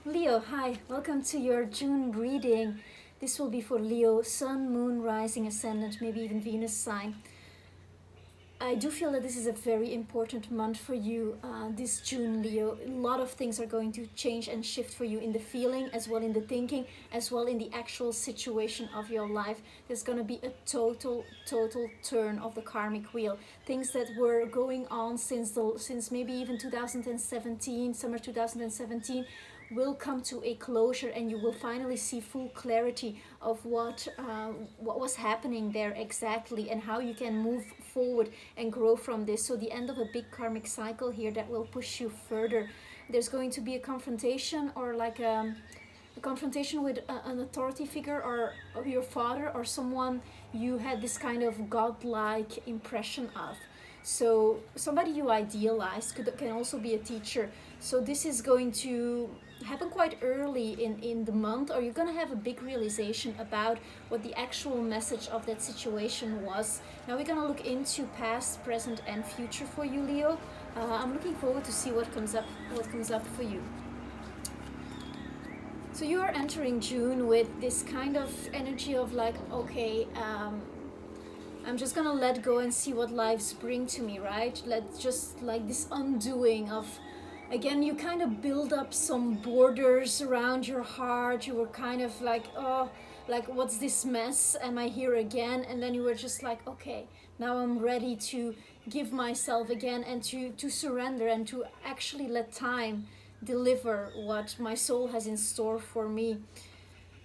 Leo, hi, welcome to your June reading. This will be for Leo, Sun, Moon, Rising, Ascendant, maybe even Venus sign. I do feel that this is a very important month for you this June, Leo. A lot of things are going to change and shift for you in the feeling, as well in the thinking, as well in the actual situation of your life. There's going to be a total turn of the karmic wheel. Things that were going on since maybe even 2017, summer 2017, will come to a closure, and you will finally see full clarity of what was happening there exactly, and how you can move forward and grow from this. So the end of a big karmic cycle here that will push you further. There's going to be a confrontation, or like a confrontation with an authority figure, or your father, or someone you had this kind of godlike impression of. So somebody you idealize can also be a teacher. So this is going to happen quite early in the month, or you're going to have a big realization about what the actual message of that situation was. Now we're going to look into past, present, and future for you, Leo. I'm looking forward to see what comes up for you. So you are entering June with this kind of energy of like, okay, I'm just gonna let go and see what lives bring to me, right? Let just like this undoing of, again, you kind of build up some borders around your heart. You were kind of like, oh, like what's this mess? Am I here again? And then you were just like, okay, now I'm ready to give myself again, and to surrender, and to actually let time deliver what my soul has in store for me.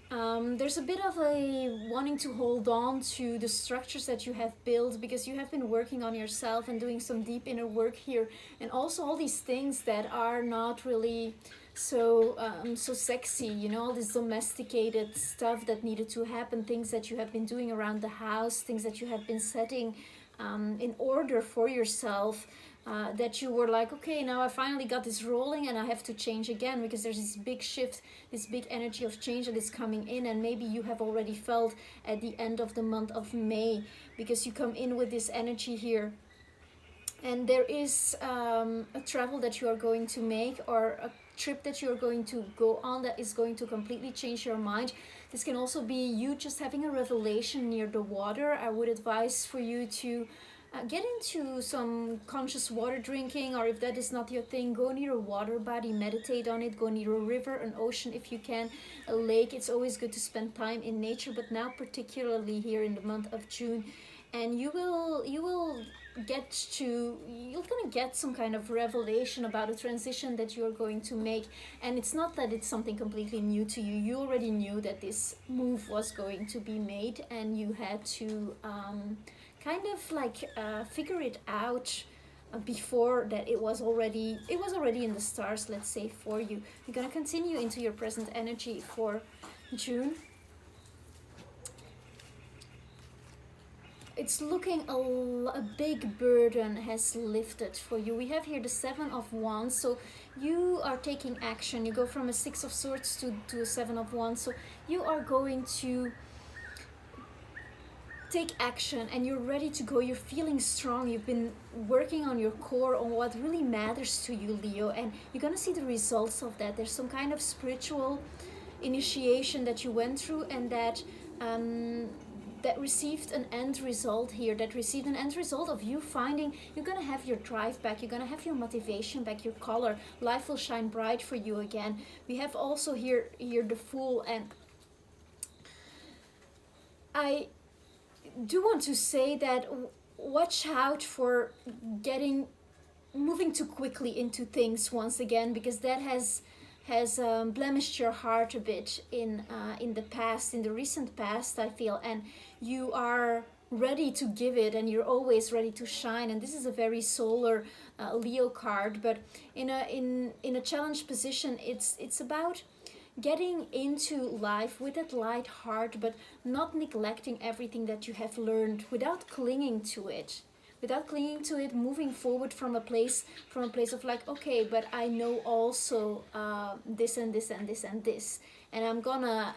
There's a bit of a wanting to hold on to the structures that you have built, because you have been working on yourself and doing some deep inner work here, and also all these things that are not really so sexy, you know, all this domesticated stuff that needed to happen, things that you have been doing around the house, things that you have been setting in order for yourself, that you were like, okay, now I finally got this rolling, and I have to change again, because there's this big shift, this big energy of change that is coming in. And maybe you have already felt at the end of the month of May, because you come in with this energy here. And there is a travel that you are going to make, or a trip that you're going to go on, that is going to completely change your mind. This can also be you just having a revelation near the water. I would advise for you to get into some conscious water drinking, or if that is not your thing, go near a water body, meditate on it. Go near a river, an ocean if you can, a lake. It's always good to spend time in nature, but now particularly here in the month of June. And you're gonna get some kind of revelation about a transition that you're going to make. And it's not that it's something completely new to you. You already knew that this move was going to be made, and you had to kind of like figure it out before that. It was already in the stars, let's say, for you. You're gonna continue into your present energy for June. It's looking a big burden has lifted for you. We have here the Seven of Wands, so you are taking action. You go from a Six of Swords to a Seven of Wands, so you are going to take action, and you're ready to go. You're feeling strong. You've been working on your core, on what really matters to you, Leo, and you're gonna see the results of that. There's some kind of spiritual initiation that you went through, and that received an end result here, that received an end result of you finding you're gonna have your drive back, you're gonna have your motivation back, your color. Life will shine bright for you again. We have also here the Fool, and I do want to say that watch out for moving too quickly into things once again, because that has blemished your heart a bit in the past, in the recent past, I feel. And you are ready to give it, and you're always ready to shine. And this is a very solar Leo card, but in a challenge position, it's about getting into life with that light heart, but not neglecting everything that you have learned, without clinging to it. Moving forward from a place of like, okay, but I know also this and this and this and this, and I'm gonna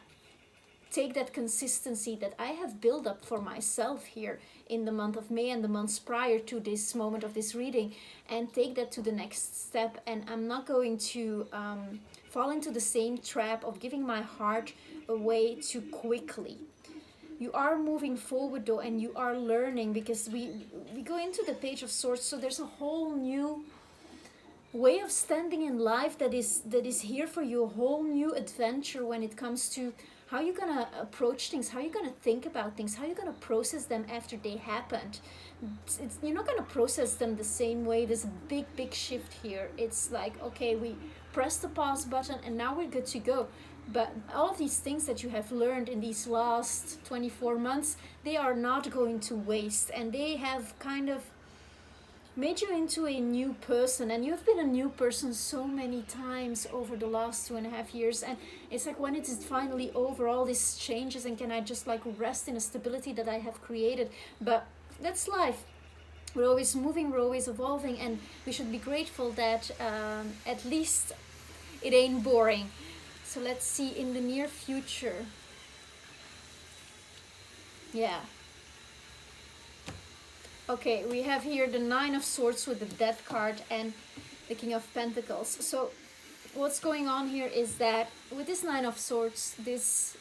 take that consistency that I have built up for myself here in the month of May and the months prior to this moment of this reading, and take that to the next step. And I'm not going to fall into the same trap of giving my heart away too quickly. You are moving forward though, and you are learning, because we go into the Page of Swords, so there's a whole new way of standing in life that is here for you, a whole new adventure when it comes to how you're gonna approach things, how you're gonna think about things, how you're gonna process them after they happened. You're not gonna process them the same way. There's a big shift here. It's like, okay, we press the pause button and now we're good to go. But all of these things that you have learned in these last 24 months, they are not going to waste, and they have kind of made you into a new person. And you've been a new person so many times over the last 2.5 years, and it's like, when it is finally over, all these changes, and can I just like rest in a stability that I have created? But that's life. We're always moving, we're always evolving, and we should be grateful that at least it ain't boring. So let's see in the near future. Yeah. Okay, we have here the Nine of Swords with the Death card and the King of Pentacles. So what's going on here is that with this Nine of Swords, this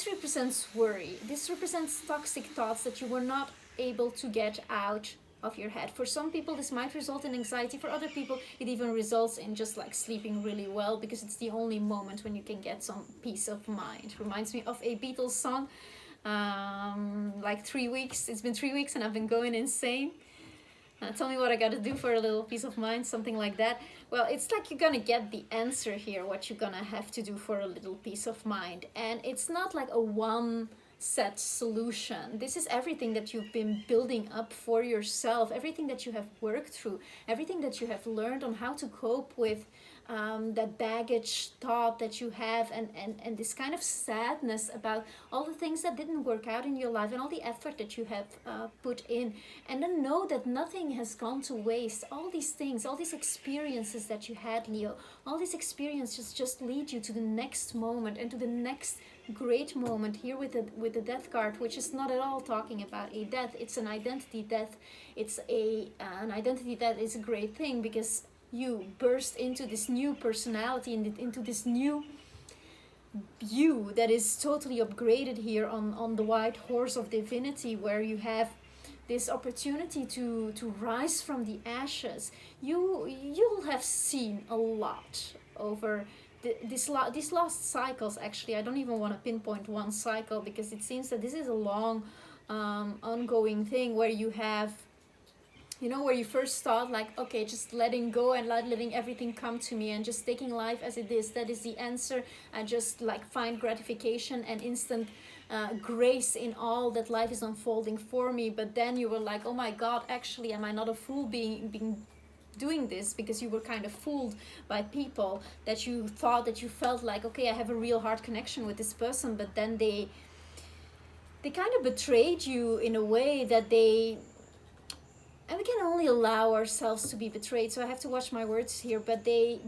represents worry. This represents toxic thoughts that you were not able to get out of your head. For some people this might result in anxiety. For other people it even results in just like sleeping really well, because it's the only moment when you can get some peace of mind. Reminds me of a Beatles song, like 3 weeks. It's been 3 weeks and I've been going insane. Tell me what I gotta do for a little peace of mind, something like that. Well, it's like you're gonna get the answer here, what you're gonna have to do for a little peace of mind. And it's not like a one set solution. This is everything that you've been building up for yourself, everything that you have worked through, everything that you have learned on how to cope with that baggage thought that you have, and this kind of sadness about all the things that didn't work out in your life and all the effort that you have put in. And then know that nothing has gone to waste. All these things, all these experiences that you had, Leo, all these experiences just lead you to the next moment and to the next great moment here with the Death card, which is not at all talking about a death. It's an identity death. It's an identity that is a great thing, because you burst into this new personality and into this new you that is totally upgraded here on the white horse of divinity, where you have this opportunity to rise from the ashes. You'll have seen a lot over these last cycles. Actually, I don't even want to pinpoint one cycle, because it seems that this is a long ongoing thing, where you have, where you first thought like, okay, just letting go and letting everything come to me and just taking life as it is, that is the answer. I just like find gratification and instant grace in all that life is unfolding for me. But then you were like, oh my God, actually, am I not a fool being doing this? Because you were kind of fooled by people that you thought, that you felt like, okay, I have a real heart connection with this person, but then they kind of betrayed you in a way that and we can only allow ourselves to be betrayed, so I have to watch my words here, but they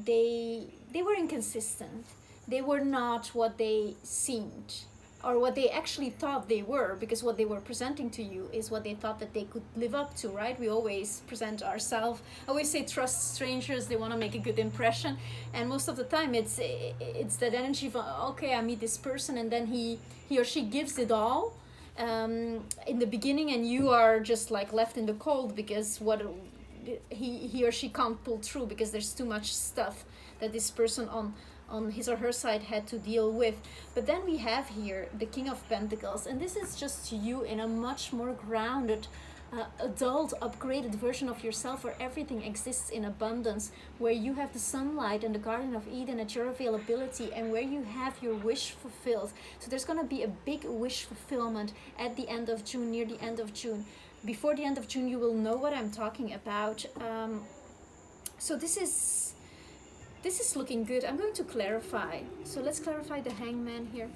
were inconsistent. They were not what they seemed, or what they actually thought they were, because what they were presenting to you is what they thought that they could live up to, right? We always present ourselves. I always say trust strangers, they want to make a good impression, and most of the time it's that energy of, okay, I meet this person, and then he or she gives it all in the beginning, and you are just like left in the cold, because what he or she can't pull through, because there's too much stuff that this person on his or her side had to deal with. But then we have here the King of Pentacles, and this is just you in a much more grounded, adult, upgraded version of yourself, where everything exists in abundance, where you have the sunlight and the Garden of Eden at your availability, and where you have your wish fulfilled. So there's going to be a big wish fulfillment at the end of June, near the end of June. Before the end of June, you will know what I'm talking about. So this is looking good. I'm going to clarify. So let's clarify the Hangman here.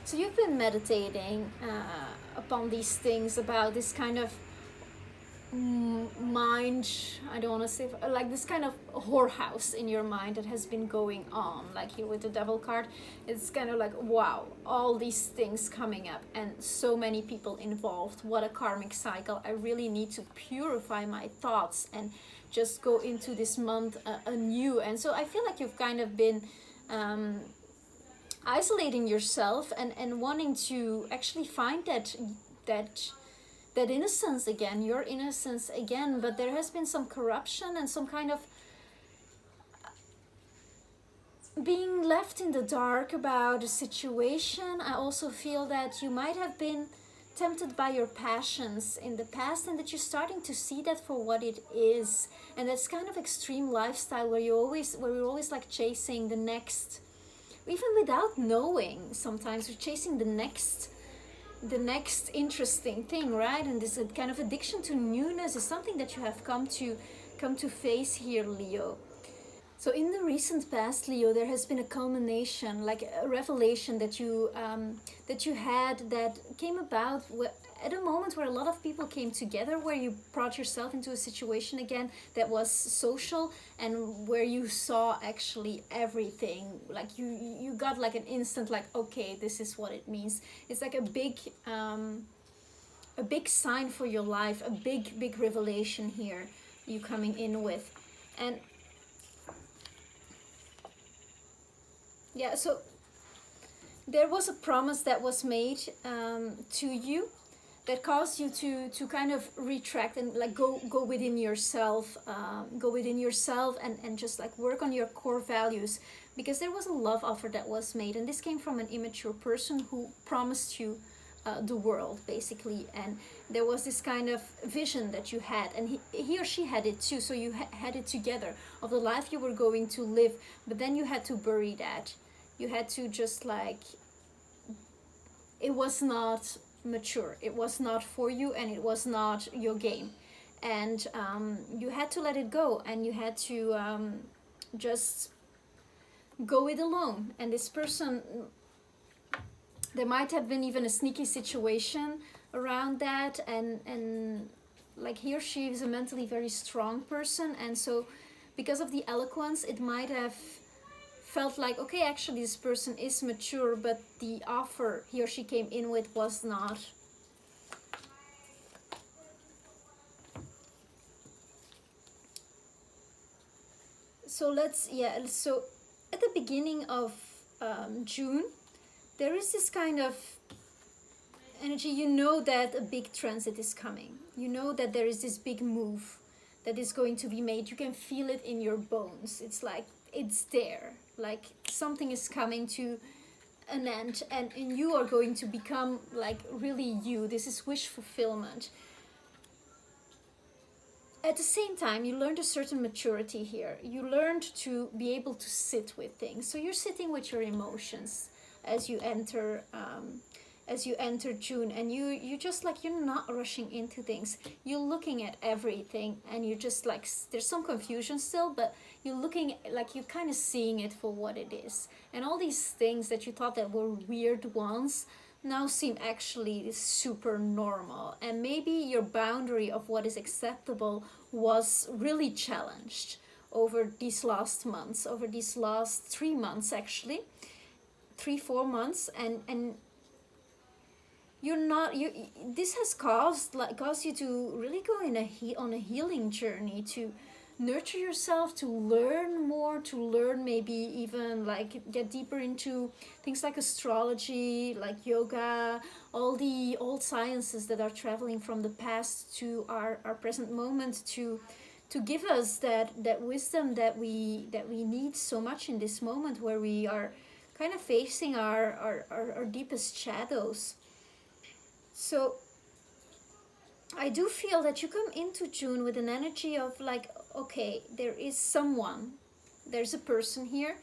So you've been meditating upon these things, about this kind of mind, I don't want to say, like this kind of whorehouse in your mind that has been going on, like here with the devil card. It's kind of like, wow, all these things coming up and so many people involved. What a karmic cycle. I really need to purify my thoughts and just go into this month anew. And so I feel like you've kind of been isolating yourself and wanting to actually find that innocence again, your innocence again. But there has been some corruption and some kind of being left in the dark about a situation. I also feel that you might have been tempted by your passions in the past, and that you're starting to see that for what it is. And that's kind of extreme lifestyle where you're always like chasing the next, even without knowing. Sometimes you're chasing the next interesting thing, right? And this kind of addiction to newness is something that you have come to face here, Leo. So in the recent past, Leo, there has been a culmination, like a revelation that you had, that came about at a moment where a lot of people came together, where you brought yourself into a situation again that was social, and where you saw actually everything. Like you got like an instant, like, okay, this is what it means. It's like a big sign for your life, a big revelation here you coming in with. And yeah, so there was a promise that was made to you that caused you to kind of retract and like go within yourself, and just like work on your core values, because there was a love offer that was made, and this came from an immature person who promised you the world basically. And there was this kind of vision that you had, and he or she had it too, so you had it together, of the life you were going to live. But then you had to bury that. You had to just like, it was not mature, it was not for you, and it was not your game. And you had to let it go, and you had to just go it alone. And this person, there might have been even a sneaky situation around that, and like he or she is a mentally very strong person, and so because of the eloquence, it might have felt like, okay, actually this person is mature, but the offer he or she came in with was not. So so at the beginning of June, there is this kind of energy. You know that a big transit is coming. You know that there is this big move that is going to be made. You can feel it in your bones. It's like, it's there. Like something is coming to an end, and you are going to become like really you. This is wish fulfillment. At the same time, you learned a certain maturity here. You learned to be able to sit with things. So you're sitting with your emotions as you enter June, and you just like, you're not rushing into things. You're looking at everything, and you're just like, there's some confusion still, but you're looking like, you're kind of seeing it for what it is. And all these things that you thought that were weird ones now seem actually super normal. And maybe your boundary of what is acceptable was really challenged over these last months, over these last 3 months actually, 3-4 months. And you're not, this has caused you to really go on a healing journey, to nurture yourself, to learn more, to learn maybe even like get deeper into things like astrology, like yoga, all the old sciences that are traveling from the past to our present moment, to give us that wisdom that we need so much in this moment, where we are kind of facing our deepest shadows. So I do feel that you come into June with an energy of like, okay, there is someone, there's a person here.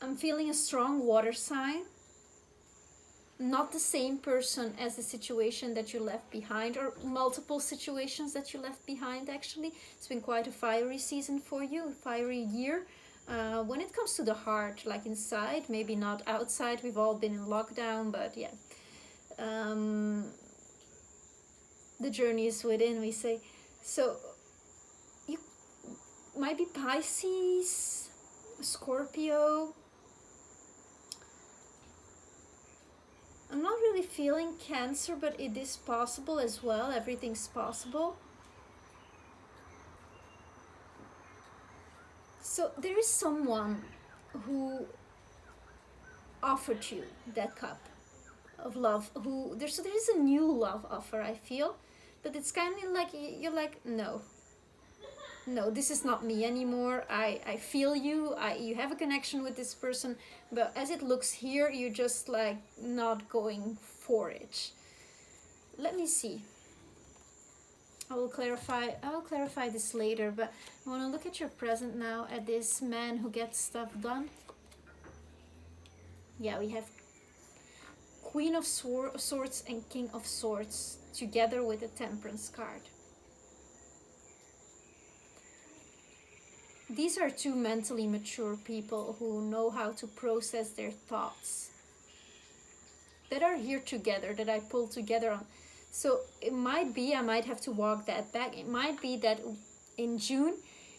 I'm feeling a strong water sign. Not the same person as the situation that you left behind, or multiple situations that you left behind actually. It's been quite a fiery season for you, a fiery year. When it comes to the heart, like inside, maybe not outside, we've all been in lockdown, but yeah. The journey is within, we say. So you might be Pisces, Scorpio. I'm not really feeling Cancer, but it is possible as well. Everything's possible. So there is someone who offered you that cup of love. So there is a new love offer, I feel, but it's kind of like you're like, no, this is not me anymore. I feel you. You have a connection with this person, but as it looks here, you're just like not going for it. Let me see. I will clarify this later, but I want to look at your present now, at this man who gets stuff done. Yeah, we have Queen of Swords and King of Swords together with the Temperance card. These are two mentally mature people who know how to process their thoughts, that are here together, that I pulled together on. So it might be, I might have to walk that back. It might be that in June,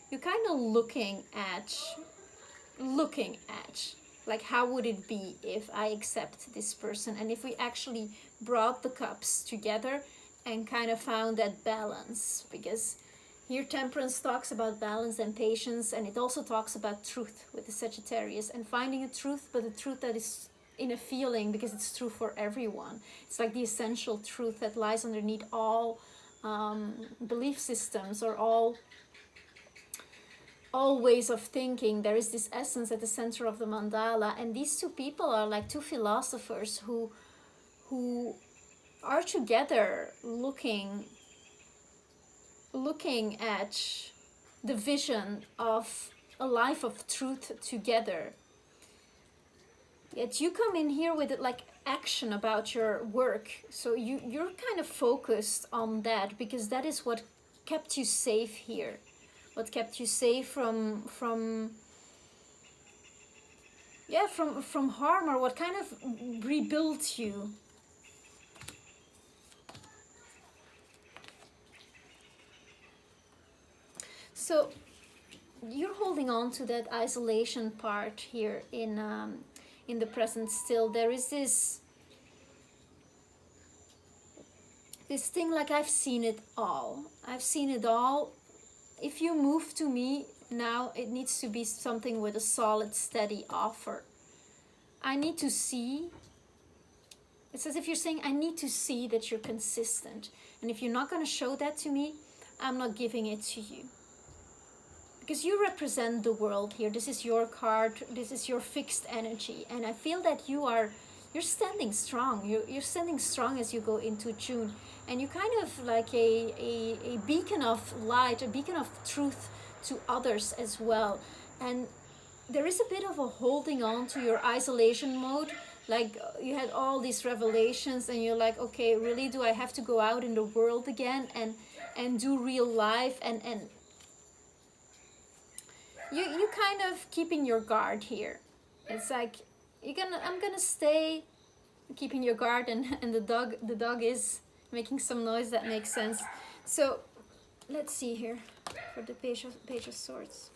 you're kind of looking at, like, how would it be if I accept this person, and if we actually brought the cups together and kind of found that balance. Because here Temperance talks about balance and patience, and it also talks about truth with the Sagittarius, and finding a truth, but a truth that is in a feeling, because it's true for everyone. It's like the essential truth that lies underneath all belief systems, or all ways of thinking. There is this essence at the center of the mandala, and these two people are like two philosophers who are together looking at the vision of a life of truth together. Yet you come in here with like action about your work, so you're kind of focused on that, because that is what kept you safe here, what kept you safe from harm, or what kind of rebuilt you. So you're holding on to that isolation part here in the present still. There is this thing like, I've seen it all. If you move to me now, it needs to be something with a solid, steady offer. I need to see. It's as if you're saying, I need to see that you're consistent. And if you're not going to show that to me, I'm not giving it to you. Because you represent the world here. This is your card. This is your fixed energy. And I feel that you're standing strong. You're standing strong as you go into June. And you're kind of like a beacon of light, a beacon of truth to others as well. And there is a bit of a holding on to your isolation mode. Like, you had all these revelations and you're like, okay, really, do I have to go out in the world again and do real life? And you kind of keeping your guard here. It's like, I'm gonna stay keeping your guard, and the dog is making some noise that makes sense. So let's see here for the Page of Swords.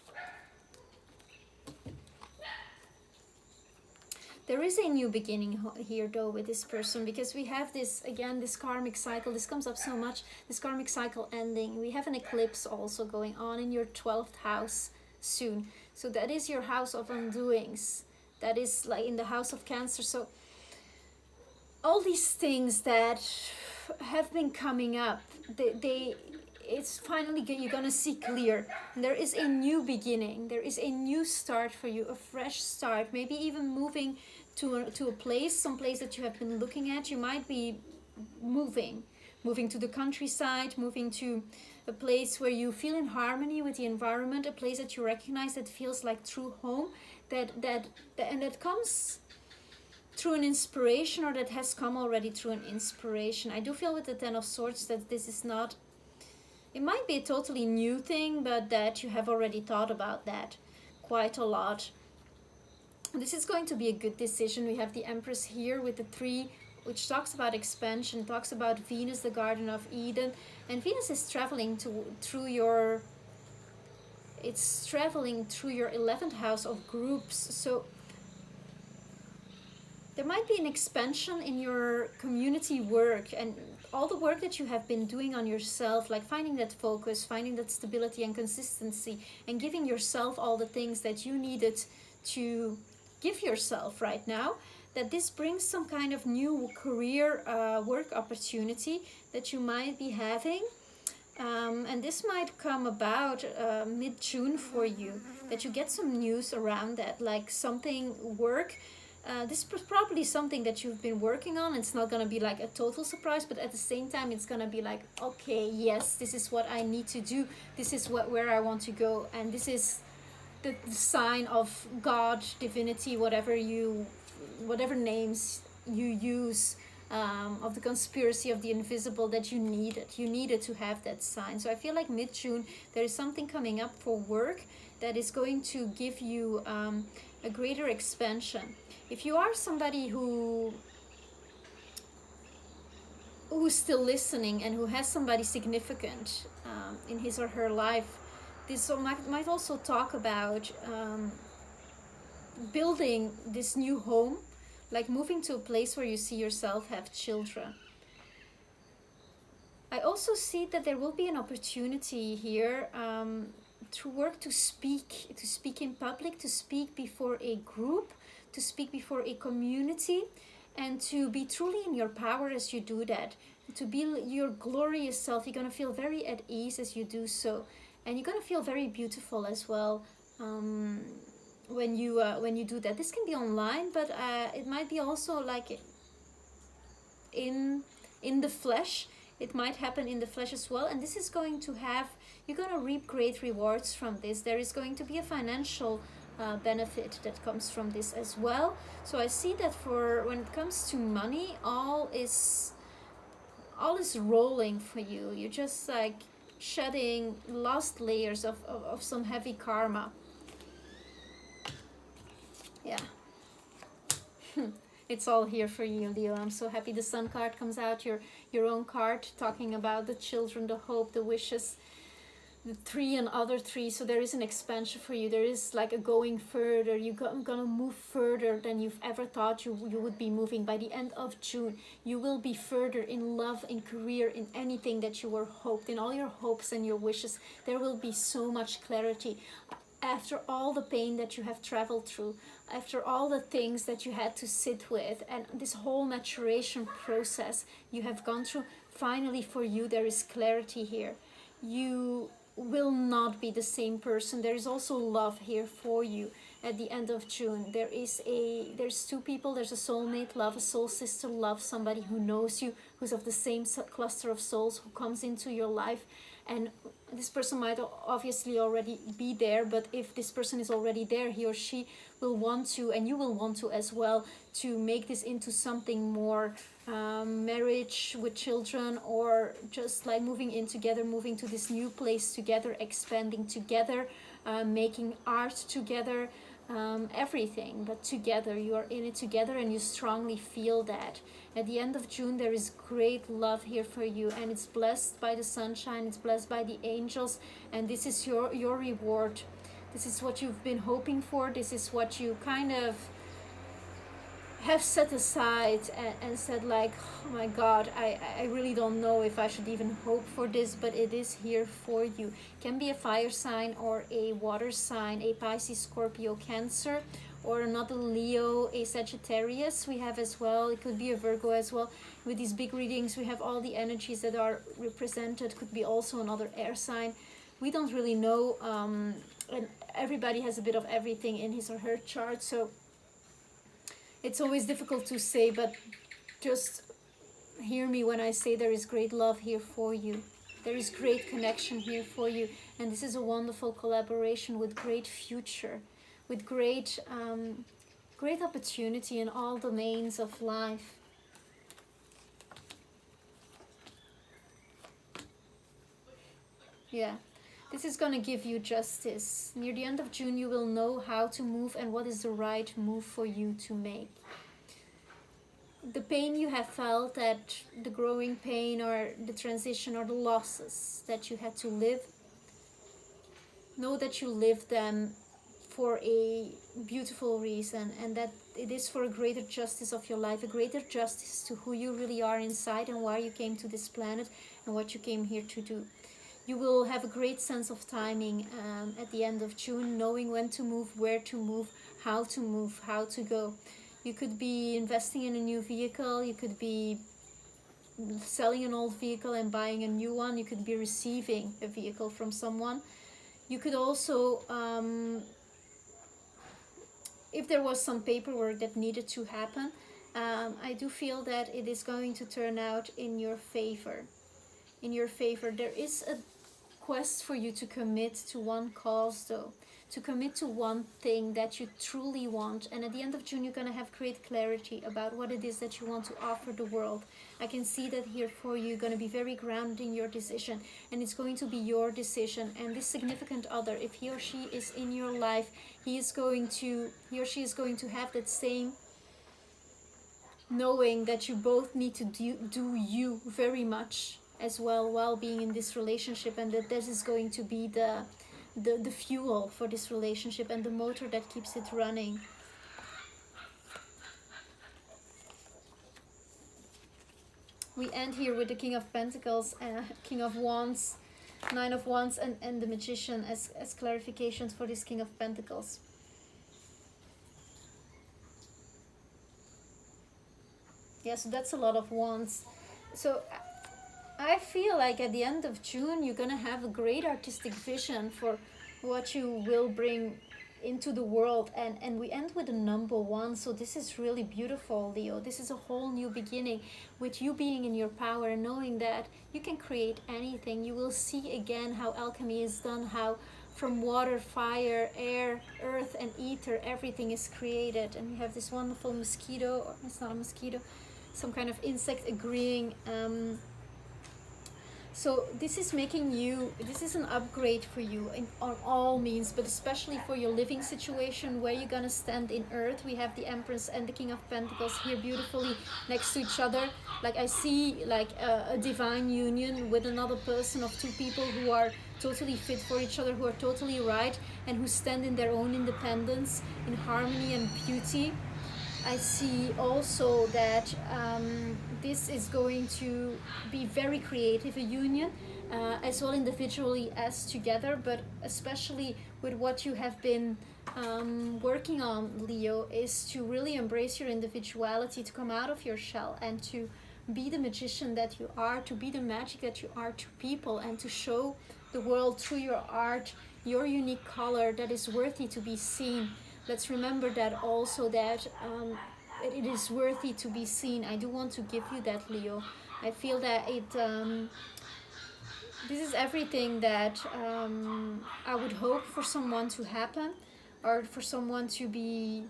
There is a new beginning here though with this person, because we have this, again, this karmic cycle. This comes up so much, this karmic cycle ending. We have an eclipse also going on in your 12th house soon. So that is your house of undoings. That is like in the house of Cancer. So all these things that have been coming up, it's finally you're gonna see clear. And there is a new beginning. There is a new start for you, a fresh start. Maybe even moving to a place, some place that you have been looking at. You might be moving to the countryside, moving to a place where you feel in harmony with the environment, a place that you recognize that feels like true home, that comes through an inspiration, or that has come already through an inspiration. I do feel with the Ten of Swords that this is not, it might be a totally new thing, but that you have already thought about that quite a lot. This is going to be a good decision. We have the Empress here with the 3 which talks about expansion, talks about Venus, the Garden of Eden, and Venus is traveling through your 11th house of groups. So there might be an expansion in your community work and all the work that you have been doing on yourself, like finding that focus, finding that stability and consistency, and giving yourself all the things that you needed to give yourself right now, that this brings some kind of new career work opportunity that you might be having. And this might come about mid-June for you, that you get some news around that, like something work. This is probably something that you've been working on. It's not going to be like a total surprise, but at the same time it's going to be like, okay, yes, this is what I need to do. This is where I want to go. And this is the sign of God, divinity, whatever names you use, of the conspiracy of the invisible, that you needed to have that sign. So I feel like mid-June there is something coming up for work that is going to give you a greater expansion. If you are somebody who's still listening and who has somebody significant in his or her life, this might also talk about building this new home, like moving to a place where you see yourself have children. I also see that there will be an opportunity here to work, to speak in public, to speak before a group, to speak before a community, and to be truly in your power as you do that, to be your glorious self. You're going to feel very at ease as you do so, and you're going to feel very beautiful as well when you do that. This can be online, but it might be also like in the flesh. It might happen in the flesh as well, and this is going to you're going to reap great rewards from this. There is going to be a financial benefit that comes from this as well. So I see that for when it comes to money, all is rolling for you. You're just like shedding last layers of some heavy karma. Yeah. It's all here for you, Leo. I'm so happy the Sun card comes out, your own card, talking about the children, the hope, the wishes, the 3 and other 3. So there is an expansion for you. There is like a going further. You're gonna move further than you've ever thought you would be moving. By the end of June, you will be further in love, in career, in anything that you were hoped, in all your hopes and your wishes. There will be so much clarity. After all the pain that you have traveled through, after all the things that you had to sit with, and this whole maturation process you have gone through, finally for you there is clarity here. You will not be the same person. There is also love here for you at the end of June. There's 2 people. There's a soulmate love, a soul sister love, somebody who knows you, who's of the same cluster of souls, who comes into your life. And this person might obviously already be there, but if this person is already there, he or she will want to, and you will want to as well, to make this into something more, marriage with children, or just like moving in together, moving to this new place together, expanding together, making art together, everything, but together. You are in it together and you strongly feel that. At the end of June there is great love here for you, and it's blessed by the sunshine, it's blessed by the angels, and this is your reward. This is what you've been hoping for. This is what you kind of have set aside and said like, oh my God, I really don't know if I should even hope for this, but it is here for you. It can be a fire sign or a water sign, a Pisces, Scorpio, Cancer, or another Leo, a Sagittarius we have as well. It could be a Virgo as well. With these big readings we have all the energies that are represented. Could be also another air sign. We don't really know, and everybody has a bit of everything in his or her chart, so it's always difficult to say, but just hear me when I say there is great love here for you. There is great connection here for you, and this is a wonderful collaboration with great future, with great opportunity in all domains of life. Yeah. This is going to give you justice. Near the end of June, you will know how to move and what is the right move for you to make. the pain you have felt, that the growing pain or the transition or the losses that you had to live, know that you lived them for a beautiful reason, and that it is for a greater justice of your life, a greater justice to who you really are inside and why you came to this planet and what you came here to do. You will have a great sense of timing at the end of June, knowing when to move, where to move, how to go. You could be investing in a new vehicle, you could be selling an old vehicle and buying a new one, you could be receiving a vehicle from someone. You could also, if there was some paperwork that needed to happen, I do feel that it is going to turn out in your favor. In your favor. There is a quest for you to commit to one cause, though, to commit to one thing that you truly want. And at the end of June, you're going to have great clarity about what it is that you want to offer the world. I can see that here for you. You're going to be very grounded in your decision, and it's going to be your decision. And this significant other, if he or she is in your life, he or she is going to have that same knowing that you both need to do you very much as well while being in this relationship, and that this is going to be the fuel for this relationship and the motor that keeps it running. We end here with the King of Pentacles, King of Wands, Nine of Wands, and the Magician as clarifications for this King of Pentacles. Yeah, so that's a lot of wands. So I feel like at the end of June, you're going to have a great artistic vision for what you will bring into the world. And we end with a number 1. So this is really beautiful, Leo. This is a whole new beginning with you being in your power and knowing that you can create anything. You will see again how alchemy is done, how from water, fire, air, earth, and ether, everything is created. And you have this wonderful mosquito, or it's not a mosquito, some kind of insect agreeing. So this is making you, this is an upgrade for you on all means, but especially for your living situation, where you're gonna stand in earth. We have the Empress and the King of Pentacles here beautifully next to each other. Like I see like a divine union with another person of two people who are totally fit for each other, who are totally right, and who stand in their own independence, in harmony and beauty. I see also that this is going to be very creative, a union, as well individually as together, but especially with what you have been working on, Leo, is to really embrace your individuality, to come out of your shell and to be the magician that you are, to be the magic that you are to people, and to show the world through your art your unique color that is worthy to be seen. Let's remember that also, that it is worthy to be seen. I do want to give you that, Leo. I feel that this is everything that I would hope for someone to happen, or for someone to be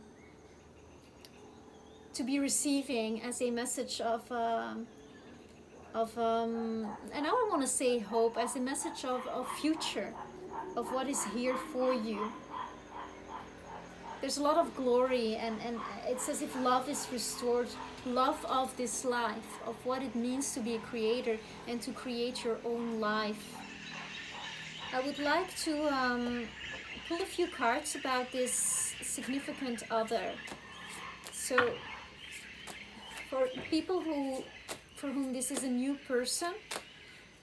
receiving as a message of and now I want to say hope, as a message of future, of what is here for you. There's a lot of glory, and it's as if love is restored, love of this life, of what it means to be a creator and to create your own life. I would like to pull a few cards about this significant other. So for people for whom this is a new person,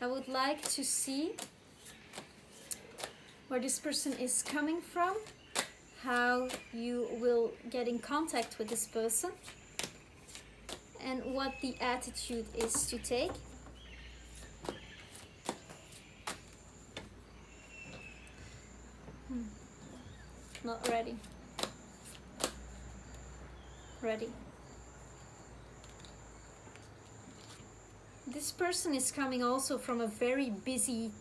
I would like to see where this person is coming from, how you will get in contact with this person, and what the attitude is to take. Not ready. Ready. This person is coming also from a very busy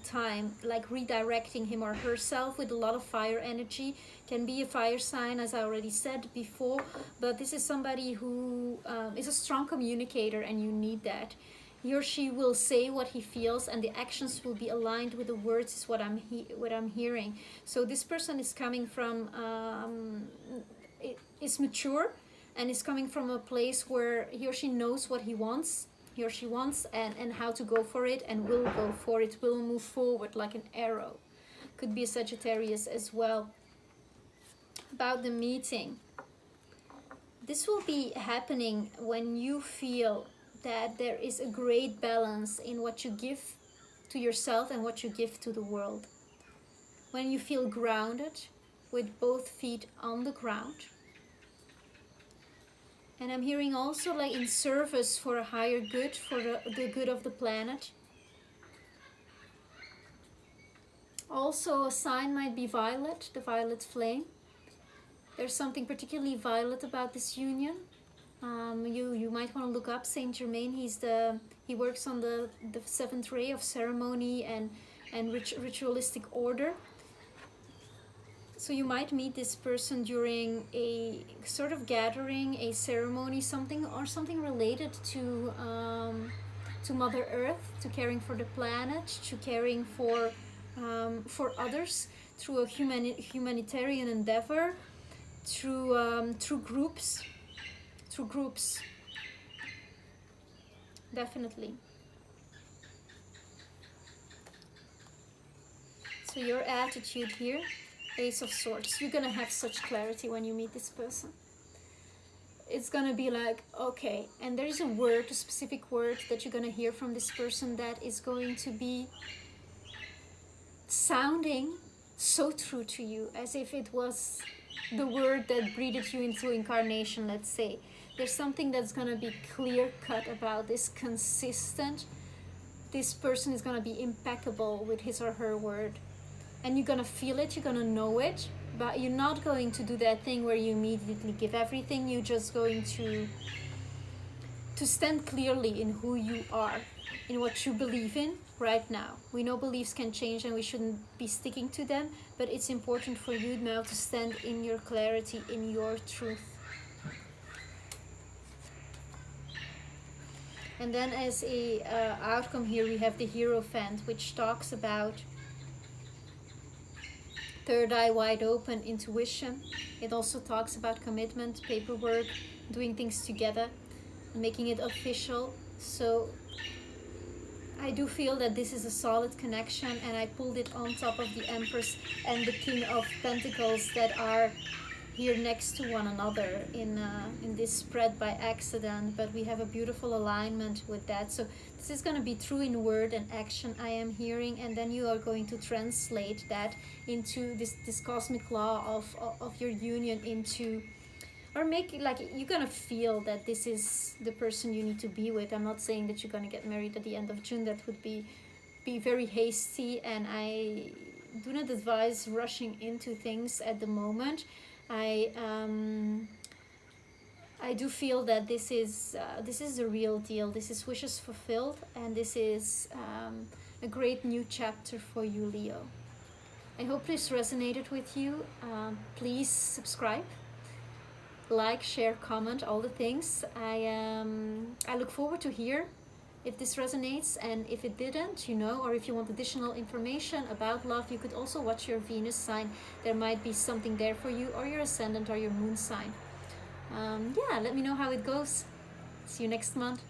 time, like redirecting him or herself with a lot of fire energy. Can be a fire sign, as I already said before, but this is somebody who is a strong communicator, and you need that. He or she will say what he feels, and the actions will be aligned with the words, is what I'm hearing. So this person is coming from is mature, and is coming from a place where he or she knows what he or she wants, and how to go for it, and will go for it, will move forward like an arrow. Could be a Sagittarius as well. About the meeting, this will be happening when you feel that there is a great balance in what you give to yourself and what you give to the world. When you feel grounded with both feet on the ground. And I'm hearing also like in service for a higher good, for the good of the planet. Also a sign might be violet, the violet flame. There's something particularly violet about this union. You might want to look up Saint Germain. He works on the seventh ray of ceremony and ritualistic order. So you might meet this person during a sort of gathering, a ceremony, something related to Mother Earth, to caring for the planet, to caring for others through a humanitarian endeavor. Through groups, definitely. So your attitude here, Ace of Swords, you're gonna have such clarity when you meet this person. It's gonna be like, okay, and there is a word, a specific word that you're gonna hear from this person that is going to be sounding so true to you, as if it was the word that breathed you into incarnation, let's say. There's something that's going to be clear cut about this, consistent. This person is going to be impeccable with his or her word. And you're going to feel it, you're going to know it, but you're not going to do that thing where you immediately give everything. You're just going to stand clearly in who you are, in what you believe in right now. We know beliefs can change and we shouldn't be sticking to them, but it's important for you now to stand in your clarity, in your truth. And then as a outcome here, we have the Hierophant, which talks about third eye wide open, intuition. It also talks about commitment, paperwork, doing things together, making it official. So I do feel that this is a solid connection, and I pulled it on top of the Empress and the King of Pentacles that are here next to one another in this spread by accident, but we have a beautiful alignment with that. So this is going to be true in word and action, I am hearing, and then you are going to translate that into this cosmic law of your union into, or make it like you're gonna feel that this is the person you need to be with. I'm not saying that you're gonna get married at the end of June. That would be very hasty, and I do not advise rushing into things at the moment. I do feel that this is the real deal. This is wishes fulfilled, and this is a great new chapter for you, Leo. I hope this resonated with you. Please subscribe, like, share, comment, all the things. I look forward to hear if this resonates, and if it didn't, or if you want additional information about love, you could also watch your Venus sign. There might be something there for you, or your ascendant or your moon sign. Yeah, let me know how it goes. See you next month.